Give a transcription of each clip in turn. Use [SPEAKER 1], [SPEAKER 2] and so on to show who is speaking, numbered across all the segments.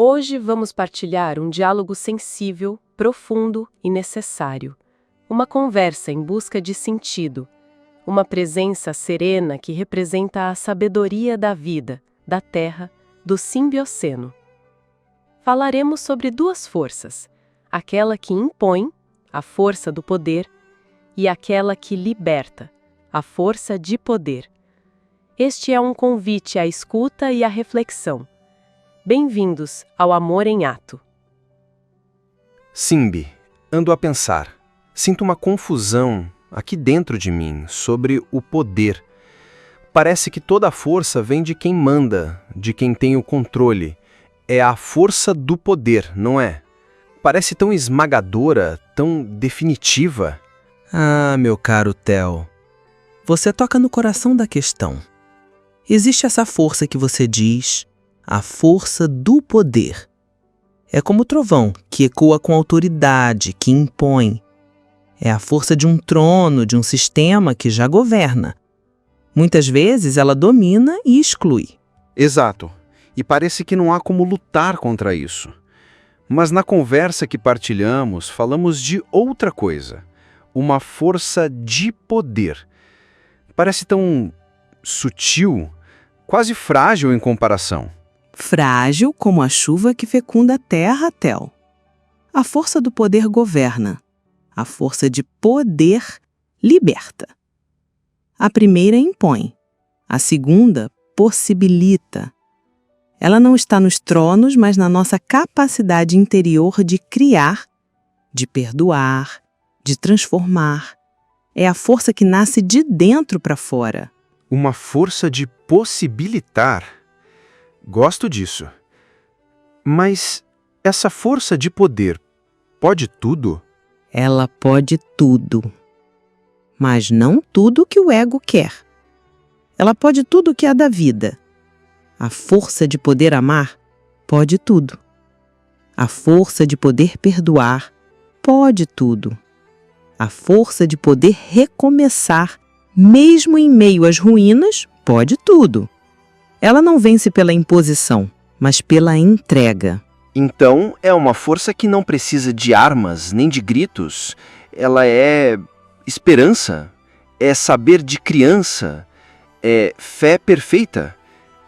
[SPEAKER 1] Hoje vamos partilhar um diálogo sensível, profundo e necessário. Uma conversa em busca de sentido. Uma presença serena que representa a sabedoria da vida, da terra, do simbioceno. Falaremos sobre duas forças: aquela que impõe, a força do poder, e aquela que liberta, a força de poder. Este é um convite à escuta e à reflexão. Bem-vindos ao Amor em Ato.
[SPEAKER 2] Simbi, ando a pensar. Sinto uma confusão aqui dentro de mim sobre o poder. Parece que toda a força vem de quem manda, de quem tem o controle. É a força do poder, não é? Parece tão esmagadora, tão definitiva.
[SPEAKER 3] Ah, meu caro Theo, você toca no coração da questão. Existe essa força que você diz, a força do poder. É como o trovão, que ecoa com autoridade, que impõe. É a força de um trono, de um sistema que já governa. Muitas vezes ela domina e exclui.
[SPEAKER 2] Exato. E parece que não há como lutar contra isso. Mas na conversa que partilhamos, falamos de outra coisa. Uma força de poder. Parece tão sutil, quase frágil em comparação.
[SPEAKER 4] Frágil como a chuva que fecunda a terra, Theo. A força do poder governa. A força de poder liberta. A primeira impõe. A segunda possibilita. Ela não está nos tronos, mas na nossa capacidade interior de criar, de perdoar, de transformar. É a força que nasce de dentro para fora.
[SPEAKER 2] Uma força de possibilitar. Gosto disso. Mas essa força de poder pode tudo?
[SPEAKER 4] Ela pode tudo. Mas não tudo que o ego quer. Ela pode tudo que há da vida. A força de poder amar pode tudo. A força de poder perdoar pode tudo. A força de poder recomeçar, mesmo em meio às ruínas, pode tudo. Ela não vence pela imposição, mas pela entrega.
[SPEAKER 2] Então, é uma força que não precisa de armas nem de gritos. Ela é esperança, é saber de criança, é fé perfeita.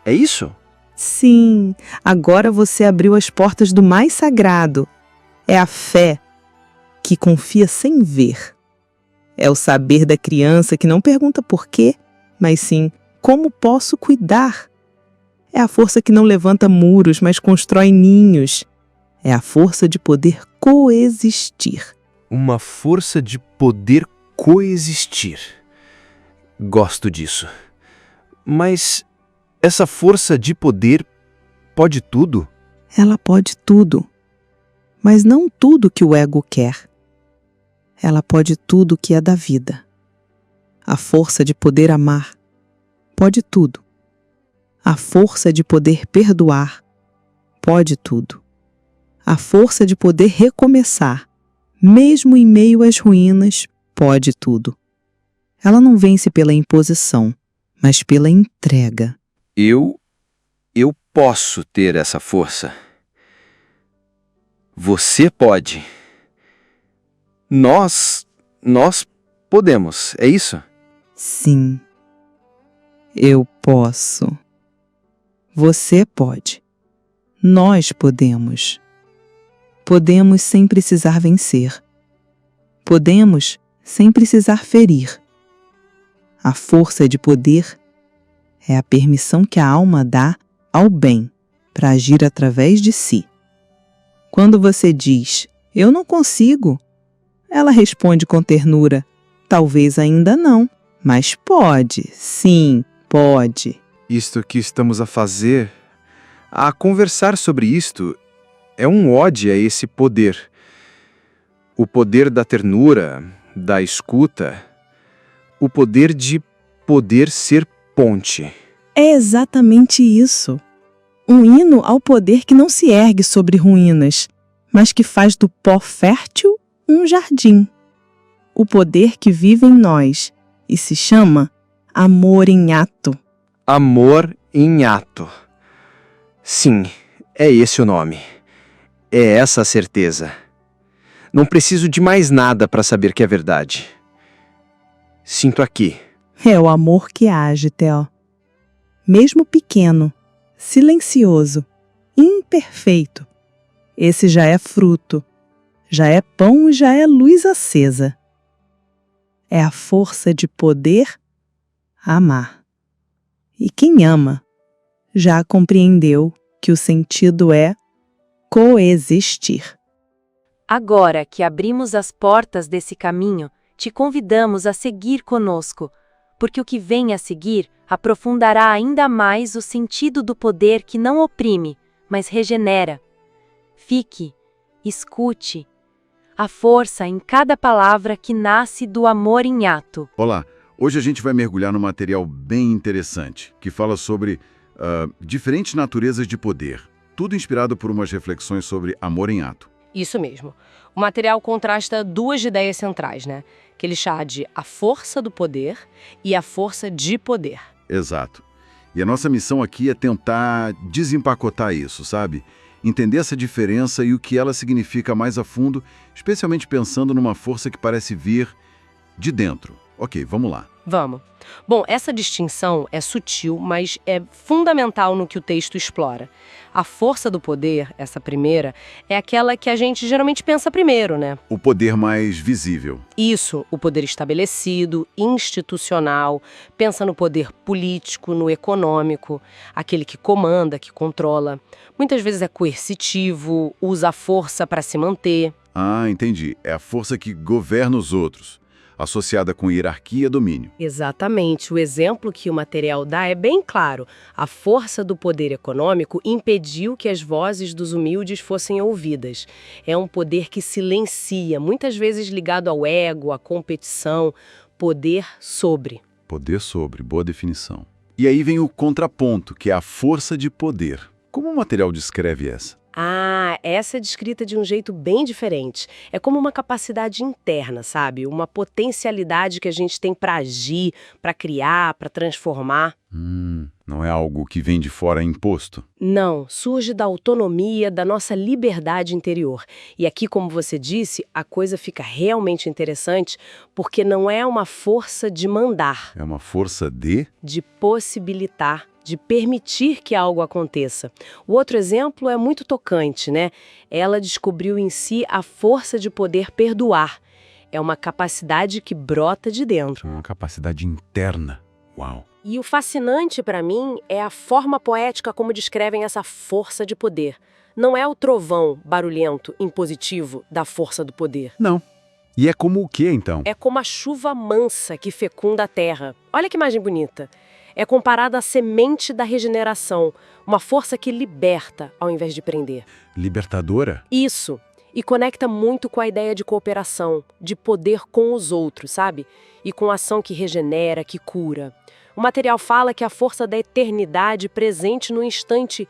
[SPEAKER 2] É isso?
[SPEAKER 4] Sim, agora você abriu as portas do mais sagrado. É a fé que confia sem ver. É o saber da criança que não pergunta por quê, mas sim como posso cuidar. É a força que não levanta muros, mas constrói ninhos. É a força de poder coexistir.
[SPEAKER 2] Uma força de poder coexistir. Gosto disso. Mas essa força de poder pode tudo?
[SPEAKER 4] Ela pode tudo, mas não tudo que o ego quer. Ela pode tudo que é da vida. A força de poder amar pode tudo. A força de poder perdoar pode tudo. A força de poder recomeçar, mesmo em meio às ruínas, pode tudo. Ela não vence pela imposição, mas pela entrega.
[SPEAKER 2] Eu posso ter essa força. Você pode. Nós podemos, é isso?
[SPEAKER 4] Sim, eu posso. Você pode. Nós podemos. Podemos sem precisar vencer. Podemos sem precisar ferir. A força de poder é a permissão que a alma dá ao bem para agir através de si. Quando você diz, eu não consigo, ela responde com ternura, talvez ainda não, mas pode, sim, pode.
[SPEAKER 2] Isto que estamos a fazer, a conversar sobre isto, é um ode a esse poder. O poder da ternura, da escuta, o poder de poder ser ponte.
[SPEAKER 4] É exatamente isso. Um hino ao poder que não se ergue sobre ruínas, mas que faz do pó fértil um jardim. O poder que vive em nós e se chama amor em ato.
[SPEAKER 2] Amor em ato. Sim, É esse o nome. É essa a certeza. Não preciso de mais nada para saber que é verdade. Sinto aqui.
[SPEAKER 4] É o amor que age, Theo. Mesmo pequeno, silencioso, imperfeito, esse já é fruto, já é pão e já é luz acesa. É a força de poder amar. E quem ama já compreendeu que o sentido é coexistir.
[SPEAKER 1] Agora que abrimos as portas desse caminho, te convidamos a seguir conosco, porque o que vem a seguir aprofundará ainda mais o sentido do poder que não oprime, mas regenera. Fique, escute, a força em cada palavra que nasce do amor em ato.
[SPEAKER 5] Olá, hoje a gente vai mergulhar num material bem interessante, que fala sobre diferentes naturezas de poder, tudo inspirado por umas reflexões sobre amor em ato.
[SPEAKER 1] Isso mesmo. O material contrasta duas ideias centrais, né? Que ele chama de a força do poder e a força de poder.
[SPEAKER 5] Exato. E a nossa missão aqui é tentar desempacotar isso, sabe? Entender essa diferença e o que ela significa mais a fundo, especialmente pensando numa força que parece vir de dentro. Ok, vamos lá.
[SPEAKER 1] Vamos. Bom, essa distinção é sutil, mas é fundamental no que o texto explora. A força do poder, essa primeira, é aquela que a gente geralmente pensa primeiro, né?
[SPEAKER 5] O poder mais visível.
[SPEAKER 1] Isso, o poder estabelecido, institucional, pensa no poder político, no econômico, aquele que comanda, que controla. Muitas vezes é coercitivo, usa a força para se manter.
[SPEAKER 5] Ah, entendi. É a força que governa os outros, associada com hierarquia e domínio.
[SPEAKER 1] Exatamente. O exemplo que o material dá é bem claro. A força do poder econômico impediu que as vozes dos humildes fossem ouvidas. É um poder que silencia, muitas vezes ligado ao ego, à competição, poder sobre.
[SPEAKER 5] Poder sobre, boa definição. E aí vem o contraponto, que é a força de poder. Como o material descreve essa?
[SPEAKER 1] Ah, essa é descrita de um jeito bem diferente. É como uma capacidade interna, sabe? Uma potencialidade que a gente tem para agir, para criar, para transformar.
[SPEAKER 5] Não é algo que vem de fora imposto.
[SPEAKER 1] Não, surge da autonomia, da nossa liberdade interior. E aqui, como você disse, a coisa fica realmente interessante porque não é uma força de mandar,
[SPEAKER 5] É uma força de
[SPEAKER 1] possibilitar, de permitir que algo aconteça. O outro exemplo é muito tocante, né? Ela descobriu em si a força de poder perdoar. É uma capacidade que brota de dentro.
[SPEAKER 5] uma capacidade interna. Uau!
[SPEAKER 1] E o fascinante para mim é a forma poética como descrevem essa força de poder. Não é o trovão barulhento, impositivo da força do poder.
[SPEAKER 5] Não. E é como o quê, então?
[SPEAKER 1] É como a chuva mansa que fecunda a terra. Olha que imagem bonita. É comparada à semente da regeneração, uma força que liberta ao invés de prender.
[SPEAKER 5] Libertadora?
[SPEAKER 1] Isso. E conecta muito com a ideia de cooperação, de poder com os outros, sabe? E com ação que regenera, que cura. O material fala que a força da eternidade presente no instante,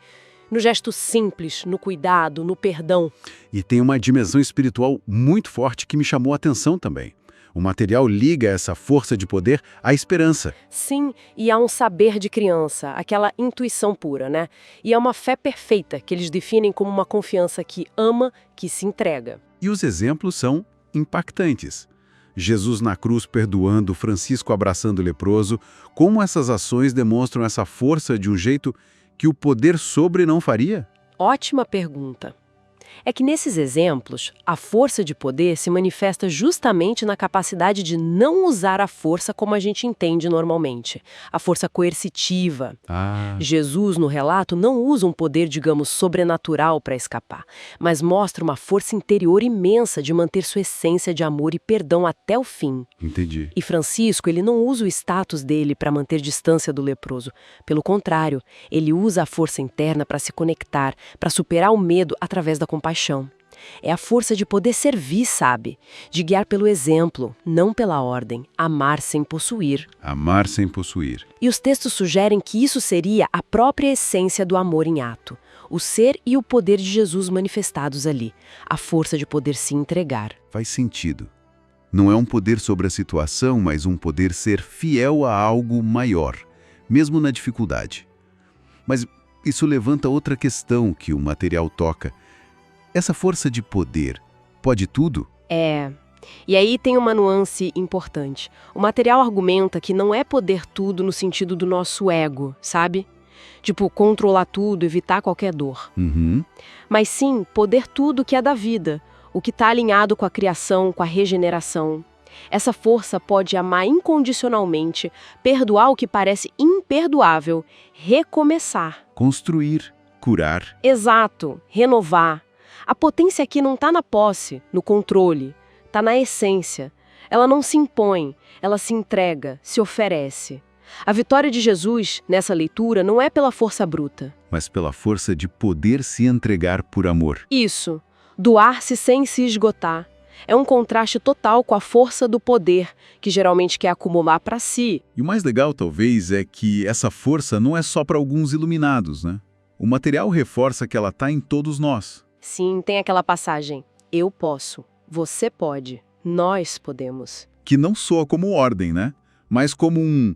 [SPEAKER 1] no gesto simples, no cuidado, no perdão.
[SPEAKER 5] E tem uma dimensão espiritual muito forte que me chamou a atenção também. O material liga essa força de poder à esperança.
[SPEAKER 1] Sim, e há um saber de criança, aquela intuição pura, né? E é uma fé perfeita, que eles definem como uma confiança que ama, que se entrega.
[SPEAKER 5] E os exemplos são impactantes. Jesus na cruz perdoando, Francisco abraçando o leproso. Como essas ações demonstram essa força de um jeito que o poder sobre não faria?
[SPEAKER 1] Ótima pergunta. É que nesses exemplos, a força de poder se manifesta justamente na capacidade de não usar a força como a gente entende normalmente, a força coercitiva. Jesus, no relato, não usa um poder, digamos, sobrenatural para escapar, mas mostra uma força interior imensa de manter sua essência de amor e perdão até o fim.
[SPEAKER 5] Entendi.
[SPEAKER 1] E Francisco, ele não usa o status dele para manter distância do leproso. Pelo contrário, ele usa a força interna para se conectar, para superar o medo através da compaixão. É a força de poder servir, sabe? De guiar pelo exemplo, não pela ordem. Amar sem possuir.
[SPEAKER 5] Amar sem possuir.
[SPEAKER 1] E os textos sugerem que isso seria a própria essência do amor em ato. O ser e o poder de Jesus manifestados ali. A força de poder se entregar.
[SPEAKER 5] Faz sentido. Não é um poder sobre a situação, mas um poder ser fiel a algo maior, mesmo na dificuldade. Mas isso levanta outra questão que o material toca. Essa força de poder pode tudo?
[SPEAKER 1] E aí tem uma nuance importante. O material argumenta que não é poder tudo no sentido do nosso ego, sabe? Tipo, controlar tudo, evitar qualquer dor.
[SPEAKER 5] Uhum.
[SPEAKER 1] Mas sim, poder tudo que é da vida, o que está alinhado com a criação, com a regeneração. Essa força pode amar incondicionalmente, perdoar o que parece imperdoável, recomeçar.
[SPEAKER 5] Construir, curar.
[SPEAKER 1] Exato, renovar. A potência aqui não está na posse, no controle, está na essência. Ela não se impõe, ela se entrega, se oferece. A vitória de Jesus, nessa leitura, não é pela força bruta.
[SPEAKER 5] Mas pela força de poder se entregar por amor.
[SPEAKER 1] Isso, doar-se sem se esgotar. É um contraste total com a força do poder, que geralmente quer acumular para si.
[SPEAKER 5] E o mais legal, talvez, é que essa força não é só para alguns iluminados, né? O material reforça que ela está em todos nós.
[SPEAKER 1] Sim, tem aquela passagem. Eu posso, você pode, nós podemos.
[SPEAKER 5] Que não soa como ordem, né? Mas como um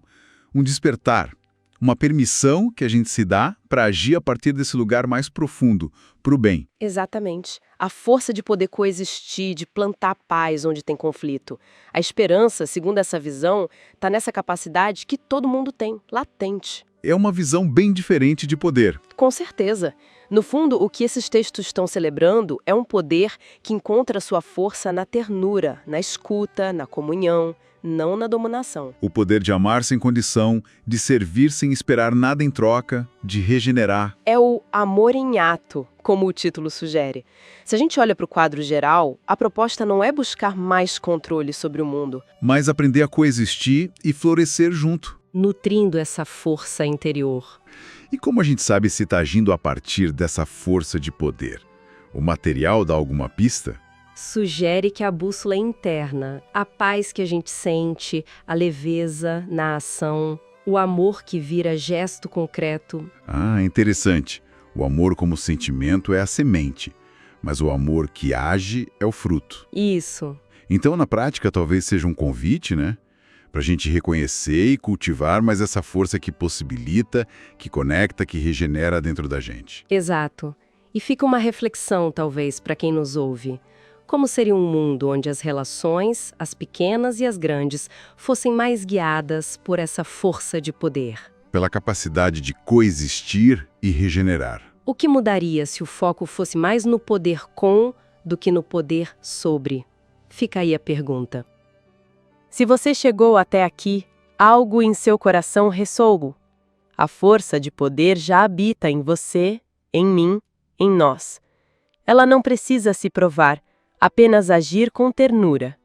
[SPEAKER 5] despertar, uma permissão que a gente se dá para agir a partir desse lugar mais profundo, para o bem.
[SPEAKER 1] Exatamente. A força de poder coexistir, de plantar paz onde tem conflito. A esperança, segundo essa visão, está nessa capacidade que todo mundo tem, latente.
[SPEAKER 5] É uma visão bem diferente de poder.
[SPEAKER 1] Com certeza. No fundo, o que esses textos estão celebrando é um poder que encontra sua força na ternura, na escuta, na comunhão, não na dominação.
[SPEAKER 5] O poder de amar sem condição, de servir sem esperar nada em troca, de regenerar.
[SPEAKER 1] É o amor em ato, como o título sugere. Se a gente olha para o quadro geral, a proposta não é buscar mais controle sobre o mundo,
[SPEAKER 5] Mas aprender a coexistir e florescer junto.
[SPEAKER 1] nutrindo essa força interior.
[SPEAKER 5] E como a gente sabe se está agindo a partir dessa força de poder? O material dá alguma pista?
[SPEAKER 1] Sugere que a bússola é interna, a paz que a gente sente, a leveza na ação, o amor que vira gesto concreto.
[SPEAKER 5] Ah, interessante. O amor como sentimento é a semente, mas o amor que age é o fruto.
[SPEAKER 1] Isso.
[SPEAKER 5] Então, na prática, talvez seja um convite, né? Para a gente reconhecer e cultivar mais essa força que possibilita, que conecta, que regenera dentro da gente.
[SPEAKER 1] Exato. E fica uma reflexão, talvez, para quem nos ouve. Como seria um mundo onde as relações, as pequenas e as grandes, fossem mais guiadas por essa força de poder?
[SPEAKER 5] Pela capacidade de coexistir e regenerar.
[SPEAKER 1] O que mudaria se o foco fosse mais no poder com do que no poder sobre? Fica aí a pergunta. Se você chegou até aqui, algo em seu coração ressoou. A força de poder já habita em você, em mim, em nós. Ela não precisa se provar, apenas agir com ternura.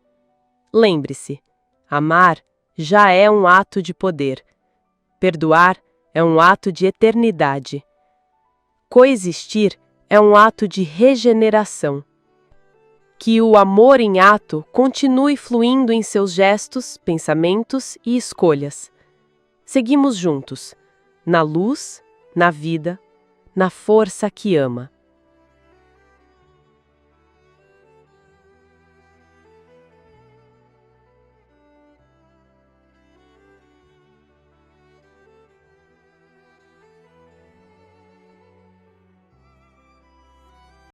[SPEAKER 1] Lembre-se, amar já é um ato de poder. Perdoar é um ato de eternidade. Coexistir é um ato de regeneração. Que o amor em ato continue fluindo em seus gestos, pensamentos e escolhas. Seguimos juntos, na luz, na vida, na força que ama.